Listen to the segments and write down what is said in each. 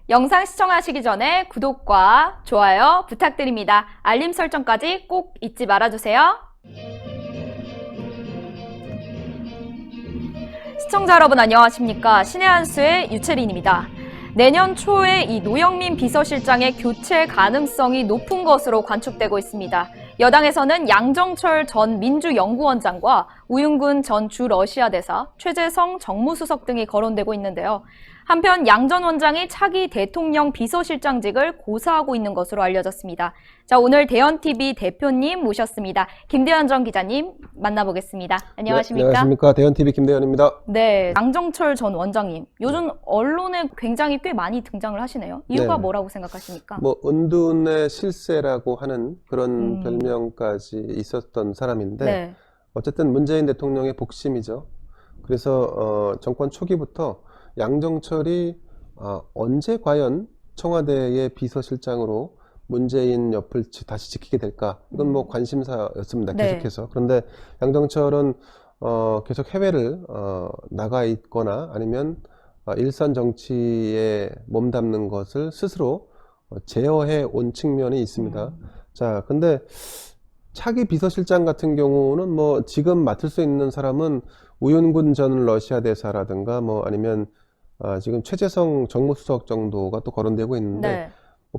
영상 시청하시기 전에 구독과 좋아요 부탁드립니다. 알림 설정까지 꼭 잊지 말아주세요. 시청자 여러분 안녕하십니까? 신의 한수의 유채린입니다. 내년 초에 이 노영민 비서실장의 교체 가능성이 높은 것으로 관측되고 있습니다. 여당에서는 양정철 전 민주연구원장과 우윤근 전 주 러시아 대사, 최재성 정무수석 등이 거론되고 있는데요. 한편 양 전 원장이 차기 대통령 비서실장직을 고사하고 있는 것으로 알려졌습니다. 자, 오늘 대연TV 대표님 모셨습니다. 김대현 전 기자님 만나보겠습니다. 안녕하십니까? 네, 안녕하십니까. 대연TV 김대현입니다. 네, 양정철 전 원장님. 요즘 언론에 굉장히 꽤 많이 등장을 하시네요. 이유가 네. 뭐라고 생각하십니까? 은둔의 실세라고 하는 그런 별명까지 있었던 사람인데 네. 어쨌든 문재인 대통령의 복심이죠. 그래서 정권 초기부터 양정철이 언제 과연 청와대의 비서실장으로 문재인 옆을 다시 지키게 될까? 이건 관심사였습니다. 네. 계속해서. 그런데 양정철은 계속 해외를 나가 있거나 아니면 일선 정치에 몸담는 것을 스스로 제어해 온 측면이 있습니다. 자, 근데 차기 비서실장 같은 경우는 지금 맡을 수 있는 사람은 우윤근 전 러시아 대사라든가 아니면 지금 최재성 정무수석 정도가 또 거론되고 있는데 네.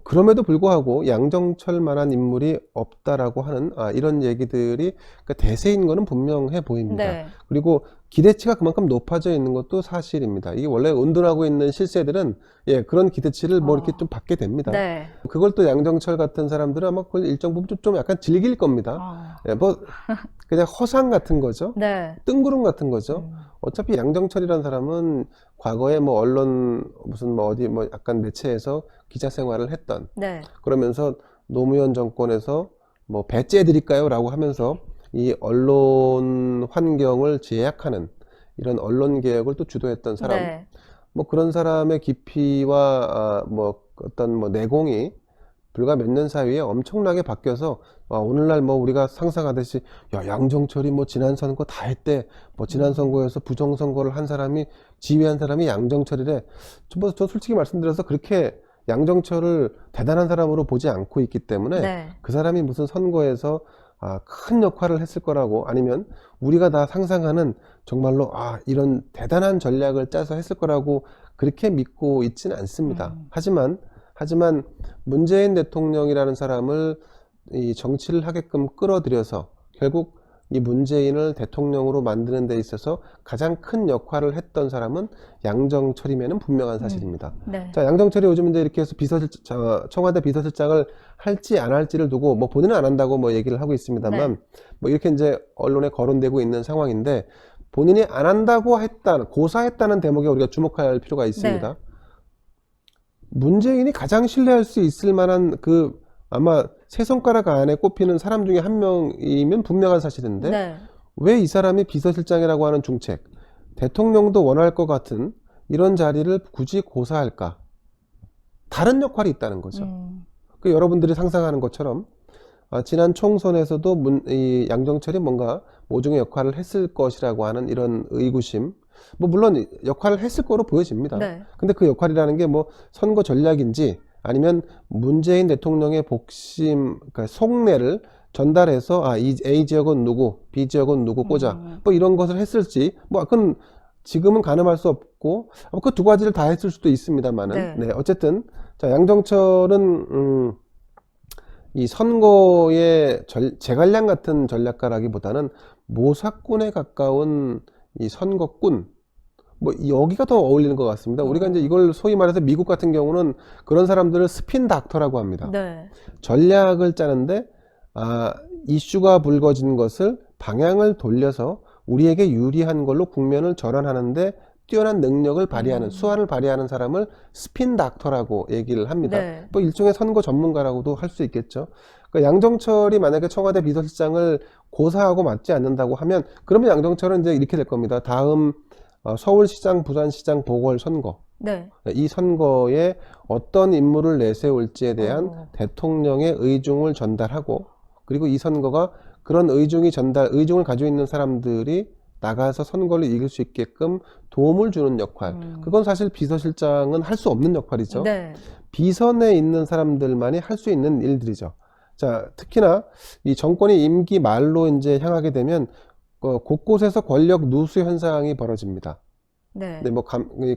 그럼에도 불구하고 양정철만한 인물이 없다라고 하는 이런 얘기들이 대세인 거는 분명해 보입니다. 네. 그리고 기대치가 그만큼 높아져 있는 것도 사실입니다. 이게 원래 은둔하고 있는 실세들은 그런 기대치를 이렇게 좀 받게 됩니다. 네. 그걸 또 양정철 같은 사람들은 아마 그걸 일정 부분 좀 약간 즐길 겁니다. 그냥 허상 같은 거죠. 네. 뜬구름 같은 거죠. 어차피 양정철이라는 사람은 과거에 언론 어디 약간 매체에서 기자 생활을 했던 네. 그러면서 노무현 정권에서 배째 드릴까요? 라고 하면서 이 언론 환경을 제약하는 이런 언론 개혁을 또 주도했던 사람. 네. 그런 사람의 깊이와 어떤 내공이 불과 몇 년 사이에 엄청나게 바뀌어서 오늘날 우리가 상상하듯이 양정철이 지난 선거 다 했대. 지난 선거에서 부정선거를 한 사람이 지휘한 사람이 양정철이래. 저 솔직히 말씀드려서 그렇게 양정철을 대단한 사람으로 보지 않고 있기 때문에 네. 그 사람이 무슨 선거에서 큰 역할을 했을 거라고 아니면 우리가 다 상상하는 정말로 이런 대단한 전략을 짜서 했을 거라고 그렇게 믿고 있지는 않습니다. 하지만 문재인 대통령이라는 사람을 이 정치를 하게끔 끌어들여서 결국 이 문재인을 대통령으로 만드는 데 있어서 가장 큰 역할을 했던 사람은 양정철임에는 분명한 사실입니다. 네. 자, 양정철이 요즘 이제 이렇게 해서 청와대 비서실장을 할지 안 할지를 두고 본인은 안 한다고 얘기를 하고 있습니다만 이렇게 이제 언론에 거론되고 있는 상황인데 본인이 안 한다고 고사했다는 대목에 우리가 주목할 필요가 있습니다. 네. 문재인이 가장 신뢰할 수 있을 만한 아마 세 손가락 안에 꼽히는 사람 중에 한 명이면 분명한 사실인데 네. 왜 이 사람이 비서실장이라고 하는 중책, 대통령도 원할 것 같은 이런 자리를 굳이 고사할까? 다른 역할이 있다는 거죠. 여러분들이 상상하는 것처럼 지난 총선에서도 이 양정철이 뭔가 모종의 역할을 했을 것이라고 하는 이런 의구심, 물론 역할을 했을 거로 보여집니다. 네. 근데 그 역할이라는 게 선거 전략인지 아니면 문재인 대통령의 복심, 그러니까 속내를 전달해서 이 A 지역은 누구, B 지역은 누구 꽂아 이런 것을 했을지 그건 지금은 가늠할 수 없고 그 두 가지를 다 했을 수도 있습니다만은 네. 어쨌든 자 양정철은 이 선거의 제갈량 같은 전략가라기보다는 모사꾼에 가까운 이 선거꾼 여기가 더 어울리는 것 같습니다. 우리가 이제 이걸 소위 말해서 미국 같은 경우는 그런 사람들을 스핀 닥터라고 합니다. 네. 전략을 짜는데 이슈가 불거진 것을 방향을 돌려서 우리에게 유리한 걸로 국면을 전환하는데 뛰어난 능력을 발휘하는 수완을 발휘하는 사람을 스핀 닥터라고 얘기를 합니다. 네. 일종의 선거 전문가라고도 할 수 있겠죠. 그러니까 양정철이 만약에 청와대 비서실장을 고사하고 맡지 않는다고 하면 그러면 양정철은 이제 이렇게 될 겁니다. 다음 서울시장, 부산시장 보궐선거 네. 이 선거에 어떤 인물을 내세울지에 대한 대통령의 의중을 전달하고 그리고 이 선거가 그런 의중을 가지고 있는 사람들이 나가서 선거를 이길 수 있게끔 도움을 주는 역할. 그건 사실 비서실장은 할 수 없는 역할이죠. 네. 비선에 있는 사람들만이 할 수 있는 일들이죠. 자, 특히나 이 정권이 임기 말로 이제 향하게 되면 곳곳에서 권력 누수 현상이 벌어집니다. 네. 네, 뭐 이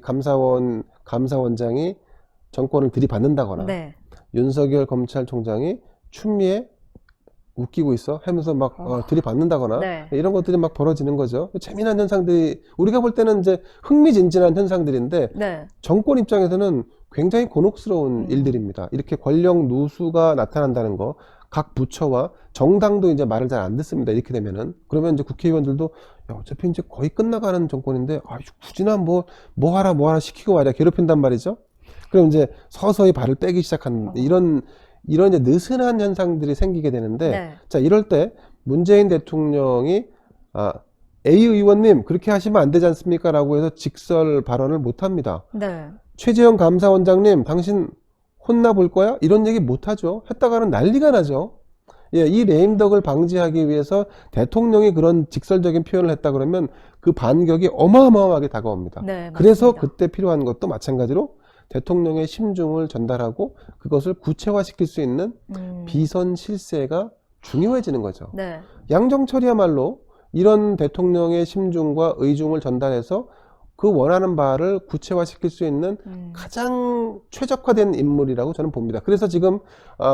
감사원장이 정권을 들이받는다거나 네. 윤석열 검찰총장이 추미애 웃기고 있어 하면서 막 들이받는다거나 네. 이런 것들이 막 벌어지는 거죠. 재미난 현상들이 우리가 볼 때는 이제 흥미진진한 현상들인데 네. 정권 입장에서는 굉장히 gonok스러운 일들입니다. 이렇게 권력 누수가 나타난다는 거, 각 부처와 정당도 이제 말을 잘 안 듣습니다. 이렇게 되면은 그러면 이제 국회의원들도 야, 어차피 이제 거의 끝나가는 정권인데 굳이나 뭐 하라 시키고 말이야 괴롭힌단 말이죠. 그럼 이제 서서히 발을 빼기 시작한 이런 이제 느슨한 현상들이 생기게 되는데 네. 자, 이럴 때 문재인 대통령이 A 의원님 그렇게 하시면 안 되지 않습니까? 라고 해서 직설 발언을 못 합니다. 네. 최재형 감사원장님 당신 혼나볼 거야? 이런 얘기 못 하죠. 했다가는 난리가 나죠. 예, 이 레임덕을 방지하기 위해서 대통령이 그런 직설적인 표현을 했다 그러면 그 반격이 어마어마하게 다가옵니다. 네, 그래서 맞습니다. 그때 필요한 것도 마찬가지로 대통령의 심중을 전달하고 그것을 구체화시킬 수 있는 비선 실세가 중요해지는 거죠. 네. 양정철이야말로 이런 대통령의 심중과 의중을 전달해서 그 원하는 바를 구체화시킬 수 있는 가장 최적화된 인물이라고 저는 봅니다. 그래서 지금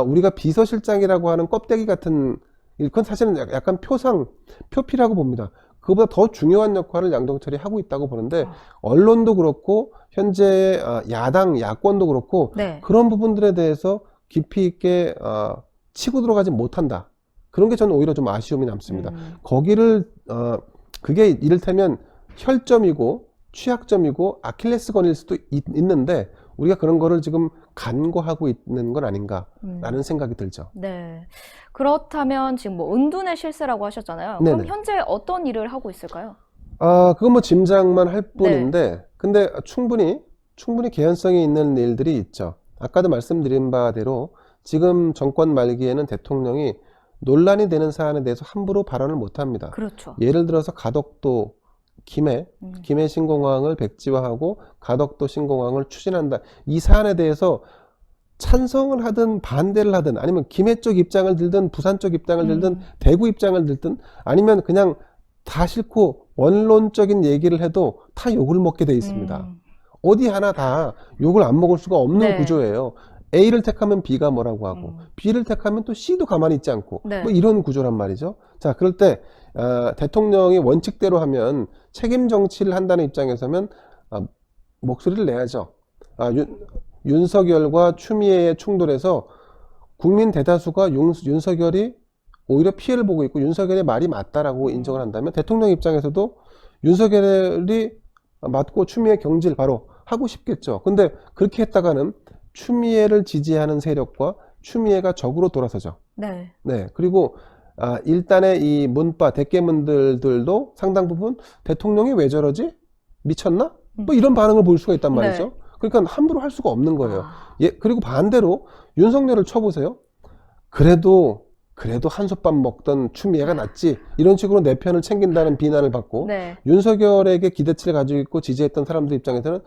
우리가 비서실장이라고 하는 껍데기 같은 그건 사실은 약간 표피라고 봅니다. 그거보다 더 중요한 역할을 양정철이 하고 있다고 보는데 언론도 그렇고 현재 야당 야권도 그렇고 네. 그런 부분들에 대해서 깊이 있게 치고 들어가지 못한다. 그런 게 저는 오히려 좀 아쉬움이 남습니다. 거기를 그게 이를테면 혈점이고 취약점이고 아킬레스건일 수도 있는데 우리가 그런 거를 지금 간과하고 있는 건 아닌가라는 생각이 들죠. 네. 그렇다면 지금 뭐 은둔의 실세라고 하셨잖아요. 네네. 그럼 현재 어떤 일을 하고 있을까요? 그건 뭐 짐작만 할 뿐인데, 근데 충분히 개연성이 있는 일들이 있죠. 아까도 말씀드린 바대로 지금 정권 말기에는 대통령이 논란이 되는 사안에 대해서 함부로 발언을 못 합니다. 그렇죠. 예를 들어서 가덕도 김해 신공항을 백지화하고 가덕도 신공항을 추진한다. 이 사안에 대해서 찬성을 하든 반대를 하든 아니면 김해 쪽 입장을 들든 부산 쪽 입장을 들든 대구 입장을 들든 아니면 그냥 다 싫고 원론적인 얘기를 해도 다 욕을 먹게 돼 있습니다. 어디 하나 다 욕을 안 먹을 수가 없는 네. 구조예요. A를 택하면 B가 뭐라고 하고 B를 택하면 또 C도 가만히 있지 않고 네. 뭐 이런 구조란 말이죠. 자, 그럴 때 대통령이 원칙대로 하면 책임 정치를 한다는 입장에서는 목소리를 내야죠. 윤석열과 추미애의 충돌에서 국민 대다수가 윤석열이 오히려 피해를 보고 있고 윤석열의 말이 맞다라고 인정을 한다면 대통령 입장에서도 윤석열이 맞고 추미애 경질 바로 하고 싶겠죠. 근데 그렇게 했다가는 추미애를 지지하는 세력과 추미애가 적으로 돌아서죠. 네. 네. 그리고 일단의 이 문파 대깨문들도 상당 부분 대통령이 왜 저러지? 미쳤나? 뭐 이런 반응을 보일 수가 있단 말이죠. 네. 그러니까 함부로 할 수가 없는 거예요. 예, 그리고 반대로 윤석열을 쳐보세요. 그래도 한솥밥 먹던 추미애가 낫지. 이런 식으로 내 편을 챙긴다는 비난을 받고 네. 윤석열에게 기대치를 가지고 있고 지지했던 사람들 입장에서는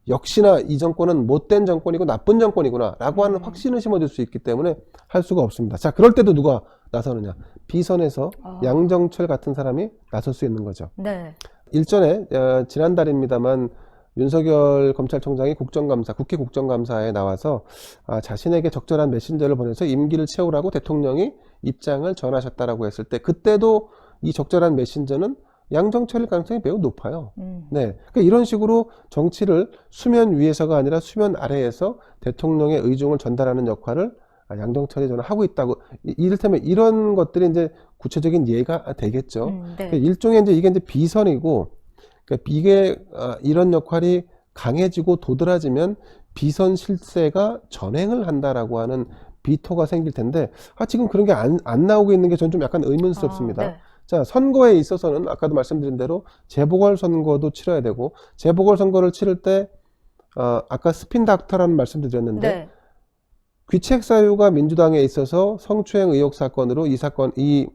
역시나 이 정권은 못된 정권이고 나쁜 정권이구나 라고 하는 확신을 심어줄 수 있기 때문에 할 수가 없습니다. 자, 그럴 때도 누가 나서느냐. 비선에서 양정철 같은 사람이 나설 수 있는 거죠. 네. 일전에 지난달입니다만 윤석열 검찰총장이 국회 국정감사에 나와서 자신에게 적절한 메신저를 보내서 임기를 채우라고 대통령이 입장을 전하셨다라고 했을 때 그때도 이 적절한 메신저는 양정철일 가능성이 매우 높아요. 네, 그러니까 이런 식으로 정치를 수면 위에서가 아니라 수면 아래에서 대통령의 의중을 전달하는 역할을 양정철이 저는 하고 있다고 이를테면 이런 것들이 이제 구체적인 예가 되겠죠. 네. 그러니까 일종의 이게 이제 비선이고 그러니까 이게 이런 역할이 강해지고 도드라지면 비선 실세가 전횡을 한다라고 하는 비토가 생길 텐데 지금 그런 게 안 나오고 있는 게 저는 좀 약간 의문스럽습니다. 네. 자, 선거에 있어서는 아까도 말씀드린 대로 재보궐선거도 치러야 되고 재보궐선거를 치를 때 아까 스핀닥터라는 말씀도 드렸는데 네. 귀책 사유가 민주당에 있어서 성추행 의혹 사건으로 이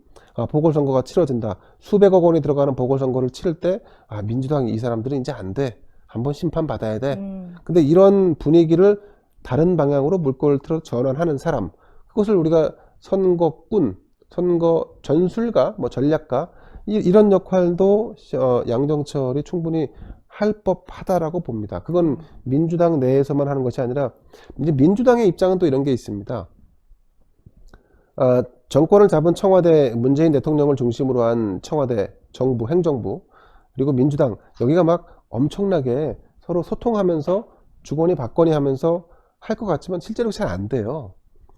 보궐선거가 치러진다. 수백억 원이 들어가는 보궐선거를 치를 때 민주당이 이 사람들은 이제 안 돼. 한번 심판받아야 돼. 근데 이런 분위기를 다른 방향으로 물꼬를 틀어 전환하는 사람, 그것을 우리가 선거꾼, 선거 전술가, 뭐 전략가, 이런 역할도 양정철이 충분히 할 법하다라고 봅니다. 그건 민주당 내에서만 하는 것이 아니라 이제 민주당의 입장은 또 이런 게 있습니다. 정권을 잡은 청와대, 문재인 대통령을 중심으로 한 청와대, 정부, 행정부, 그리고 민주당, 여기가 막 엄청나게 서로 소통하면서 주거니 받거니 하면서 할 것 같지만 실제로 잘 안 돼요.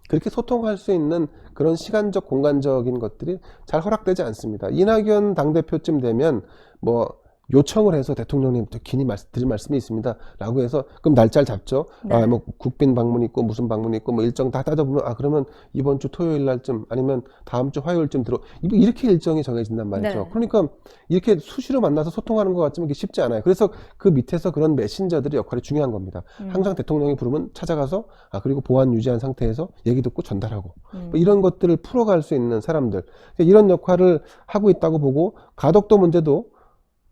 그렇게 소통할 수 있는 그런 시간적, 공간적인 것들이 잘 허락되지 않습니다. 이낙연 당대표쯤 되면 뭐 요청을 해서 대통령님 긴히 드릴 말씀이 있습니다 라고 해서 그럼 날짜를 잡죠. 네. 뭐 국빈 방문이 있고 무슨 방문이 있고 뭐 일정 다 따져보면 그러면 이번 주 토요일 날쯤 아니면 다음 주 화요일쯤 이렇게 일정이 정해진단 말이죠. 네. 그러니까 이렇게 수시로 만나서 소통하는 것 같지만 이게 쉽지 않아요. 그래서 그 밑에서 그런 메신저들의 역할이 중요한 겁니다. 항상 대통령이 부르면 찾아가서 그리고 보안 유지한 상태에서 얘기 듣고 전달하고 뭐 이런 것들을 풀어갈 수 있는 사람들, 이런 역할을 하고 있다고 보고, 가덕도 문제도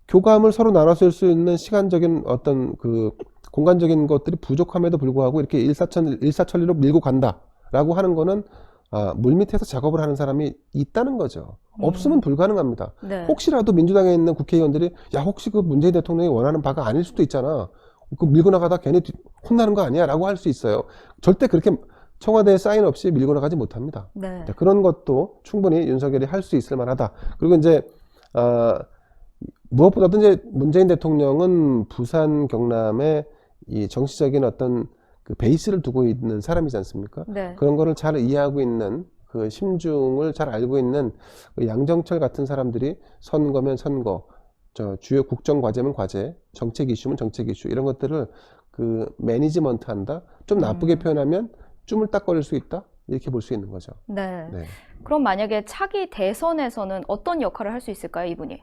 교감을 서로 나눴을 수 있는 시간적인 어떤 그 공간적인 것들이 부족함에도 불구하고 이렇게 일사천리로 밀고 간다라고 하는 거는 물밑에서 작업을 하는 사람이 있다는 거죠. 없으면 불가능합니다. 네. 혹시라도 민주당에 있는 국회의원들이 혹시 그 문재인 대통령이 원하는 바가 아닐 수도 있잖아. 그 밀고 나가다 괜히 혼나는 거 아니야? 라고 할 수 있어요. 절대 그렇게 청와대에 사인 없이 밀고 나가지 못합니다. 네. 그런 것도 충분히 윤석열이 할 수 있을 만하다. 그리고 이제 무엇보다도 이제 문재인 대통령은 부산, 경남에 이 정치적인 어떤 그 베이스를 두고 있는 사람이지 않습니까? 네. 그런 거를 잘 이해하고 있는, 그 심중을 잘 알고 있는 그 양정철 같은 사람들이 선거면 선거, 주요 국정 과제면 과제, 정책 이슈면 정책 이슈, 이런 것들을 그 매니지먼트 한다. 좀 나쁘게 표현하면 쭈물딱거릴 수 있다. 이렇게 볼 수 있는 거죠. 네. 네. 그럼 만약에 차기 대선에서는 어떤 역할을 할 수 있을까요, 이분이?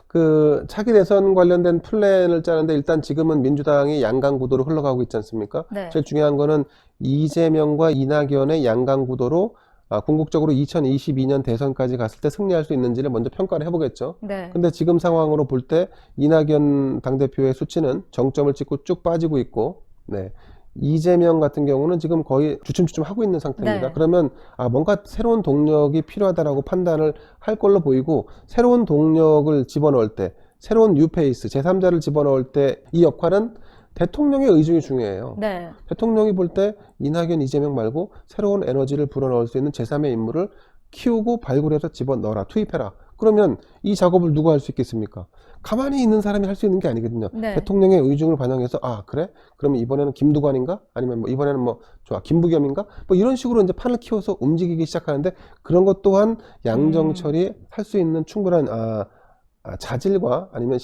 그 차기 대선 관련된 플랜을 짜는데 일단 지금은 민주당이 양강 구도로 흘러가고 있지 않습니까? 네. 제일 중요한 거는 이재명과 이낙연의 양강 구도로 궁극적으로 2022년 대선까지 갔을 때 승리할 수 있는지를 먼저 평가를 해보겠죠. 네. 근데 지금 상황으로 볼 때 이낙연 당대표의 수치는 정점을 찍고 쭉 빠지고 있고, 네. 이재명 같은 경우는 지금 거의 주춤주춤 하고 있는 상태입니다. 네. 그러면 뭔가 새로운 동력이 필요하다라고 판단을 할 걸로 보이고, 새로운 동력을 집어넣을 때, 새로운 뉴페이스, 제3자를 집어넣을 때 이 역할은 대통령의 의중이 중요해요. 네. 대통령이 볼 때 이낙연, 이재명 말고 새로운 에너지를 불어넣을 수 있는 제3의 인물을 키우고 발굴해서 집어넣어라, 투입해라. 그러면 이 작업을 누가 할 수 있겠습니까? 가만히 있는 사람이 할 수 있는 게 아니거든요. 네. 대통령의 의중을 반영해서 그래? 그러면 이번에는 김두관인가? 아니면 뭐 이번에는 좋아, 김부겸인가? 뭐 이런 식으로 이제 판을 키워서 움직이기 시작하는데, 그런 것 또한 양정철이 할 수 있는 충분한 자질과 아니면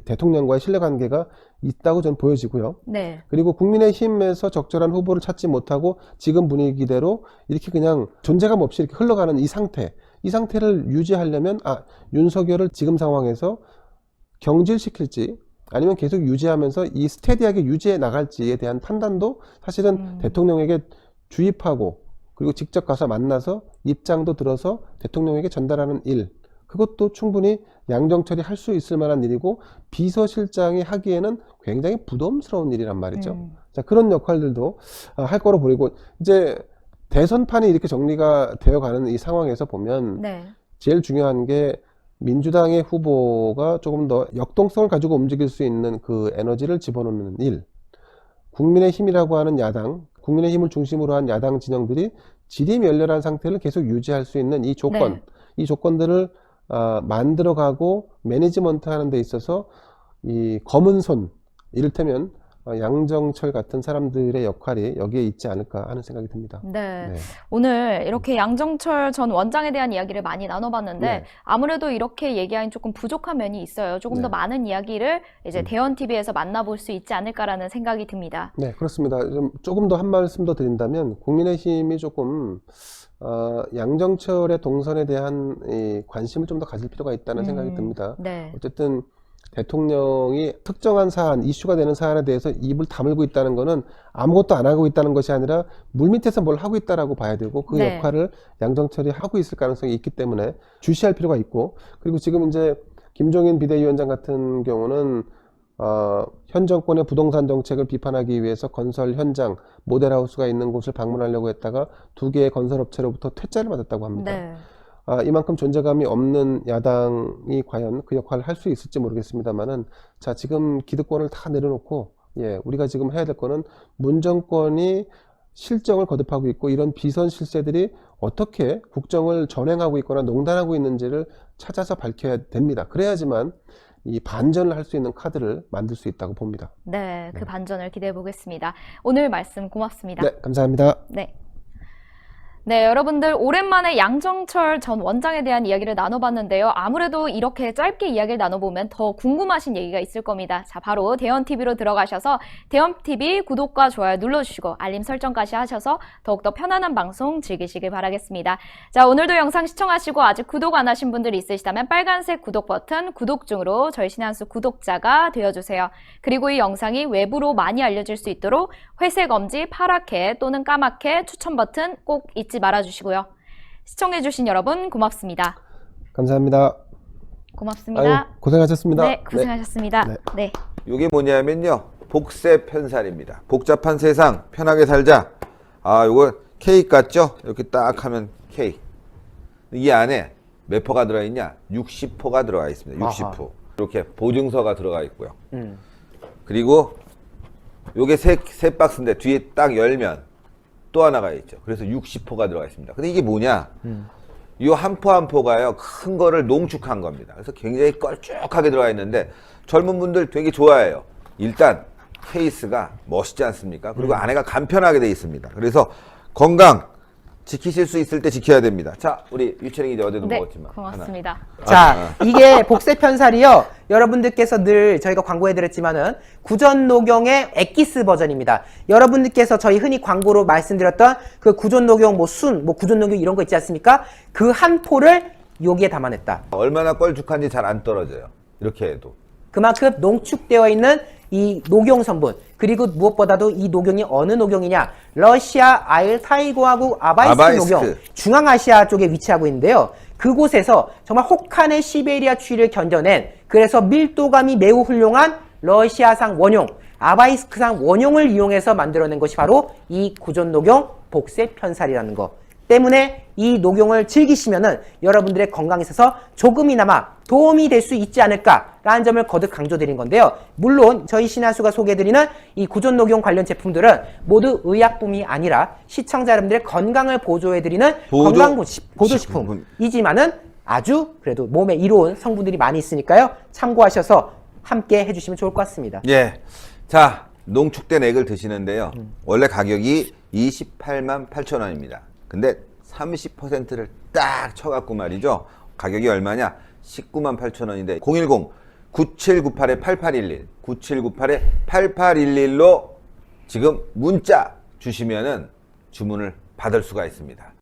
대통령과의 신뢰관계가 있다고 저는 보여지고요. 네. 그리고 국민의힘에서 적절한 후보를 찾지 못하고 지금 분위기대로 이렇게 그냥 존재감 없이 이렇게 흘러가는 이 상태를 유지하려면 윤석열을 지금 상황에서 경질시킬지 아니면 계속 유지하면서 이 스테디하게 유지해 나갈지에 대한 판단도 사실은 대통령에게 주입하고, 그리고 직접 가서 만나서 입장도 들어서 대통령에게 전달하는 일, 그것도 충분히 양정철이 할 수 있을 만한 일이고, 비서실장이 하기에는 굉장히 부담스러운 일이란 말이죠. 자, 그런 역할들도 할 거로 보이고, 이제 대선판이 이렇게 정리가 되어가는 이 상황에서 보면 네. 제일 중요한 게 민주당의 후보가 조금 더 역동성을 가지고 움직일 수 있는 그 에너지를 집어넣는 일, 국민의힘이라고 하는 야당, 국민의힘을 중심으로 한 야당 진영들이 지리멸렬한 상태를 계속 유지할 수 있는 이 조건, 네. 이 조건들을 만들어가고 매니지먼트 하는 데 있어서 이 검은 손, 이를테면 양정철 같은 사람들의 역할이 여기에 있지 않을까 하는 생각이 듭니다. 네. 네. 오늘 이렇게 양정철 전 원장에 대한 이야기를 많이 나눠봤는데 네. 아무래도 이렇게 얘기하기는 조금 부족한 면이 있어요. 조금 더 네. 많은 이야기를 이제 대현TV에서 만나볼 수 있지 않을까라는 생각이 듭니다. 네, 그렇습니다. 조금 더 한 말씀 더 드린다면, 국민의힘이 조금 양정철의 동선에 대한 이 관심을 좀 더 가질 필요가 있다는 생각이 듭니다. 네. 어쨌든 대통령이 특정한 사안, 이슈가 되는 사안에 대해서 입을 다물고 있다는 것은 아무것도 안 하고 있다는 것이 아니라 물밑에서 뭘 하고 있다라고 봐야 되고 그 네. 역할을 양정철이 하고 있을 가능성이 있기 때문에 주시할 필요가 있고, 그리고 지금 이제 김종인 비대위원장 같은 경우는 현 정권의 부동산 정책을 비판하기 위해서 건설 현장, 모델하우스가 있는 곳을 방문하려고 했다가 2개의 건설업체로부터 퇴짜를 받았다고 합니다. 네. 이만큼 존재감이 없는 야당이 과연 그 역할을 할 수 있을지 모르겠습니다만은, 자, 지금 기득권을 다 내려놓고, 우리가 지금 해야 될 거는 문 정권이 실정을 거듭하고 있고 이런 비선 실세들이 어떻게 국정을 전행하고 있거나 농단하고 있는지를 찾아서 밝혀야 됩니다. 그래야지만 이 반전을 할 수 있는 카드를 만들 수 있다고 봅니다. 네, 그 반전을 기대해 보겠습니다. 오늘 말씀 고맙습니다. 네, 감사합니다. 네. 네, 여러분들 오랜만에 양정철 전 원장에 대한 이야기를 나눠봤는데요. 아무래도 이렇게 짧게 이야기를 나눠보면 더 궁금하신 얘기가 있을 겁니다. 자, 바로 대현TV로 들어가셔서 대현TV 구독과 좋아요 눌러주시고 알림 설정까지 하셔서 더욱더 편안한 방송 즐기시길 바라겠습니다. 자, 오늘도 영상 시청하시고 아직 구독 안 하신 분들이 있으시다면 빨간색 구독 버튼 구독 중으로 저희 신한수 구독자가 되어주세요. 그리고 이 영상이 외부로 많이 알려질 수 있도록 회색 엄지 파랗게 또는 까맣게 추천 버튼 꼭 잊지 말아주시고요. 시청해주신 여러분 고맙습니다. 감사합니다. 고맙습니다. 아유, 고생하셨습니다. 네, 고생하셨습니다. 네. 네. 이게 뭐냐면요, 복세 편살입니다. 복잡한 세상 편하게 살자. 요거 케이크 같죠? 이렇게 딱 하면 케이크. 이 안에 몇 포가 들어있냐? 60포가 들어가 있습니다. 60포. 아하. 이렇게 보증서가 들어가 있고요. 그리고 요게 세 박스인데 뒤에 딱 열면 또 하나가 있죠. 그래서 60포가 들어가 있습니다. 근데 이게 뭐냐? 이 한 포 한 포가요, 큰 거를 농축한 겁니다. 그래서 굉장히 걸쭉하게 들어가 있는데 젊은 분들 되게 좋아해요. 일단 케이스가 멋있지 않습니까? 그리고 안에가 간편하게 돼 있습니다. 그래서 건강 지키실 수 있을 때 지켜야 됩니다. 자, 우리 유채링이 이제 어제도 네, 먹었지만 고맙습니다. 자, 이게 복세 편살이요. 여러분들께서 늘 저희가 광고해드렸지만은 구전녹용의 엑기스 버전입니다. 여러분들께서 저희 흔히 광고로 말씀드렸던 그 구전녹용 구전녹용 이런 거 있지 않습니까? 그 한 포를 여기에 담아냈다. 얼마나 걸쭉한지 잘 안 떨어져요. 이렇게 해도. 그만큼 농축되어 있는 이 녹용 성분, 그리고 무엇보다도 이 녹용이 어느 녹용이냐? 러시아 알타이고화국 아바이스크 녹용, 중앙아시아 쪽에 위치하고 있는데요. 그곳에서 정말 혹한의 시베리아 추위를 견뎌낸, 그래서 밀도감이 매우 훌륭한 러시아산 원용, 아바이스크산 원용을 이용해서 만들어낸 것이 바로 이 구전녹용 복세 편살이라는 거. 때문에 이 녹용을 즐기시면은 여러분들의 건강에 있어서 조금이나마 도움이 될 수 있지 않을까라는 점을 거듭 강조드린 건데요. 물론 저희 신한수가 소개해드리는 이 구전녹용 관련 제품들은 모두 의약품이 아니라 시청자 여러분들의 건강을 보조해드리는 보조식품이지만은 아주 그래도 몸에 이로운 성분들이 많이 있으니까요. 참고하셔서 함께 해주시면 좋을 것 같습니다. 예. 자, 농축된 액을 드시는데요. 원래 가격이 28만 8천 원입니다. 근데 30%를 딱 쳐갖고 말이죠. 가격이 얼마냐? 19만 8천 원인데 010-9798-8811 9798-8811로 지금 문자 주시면은 주문을 받을 수가 있습니다.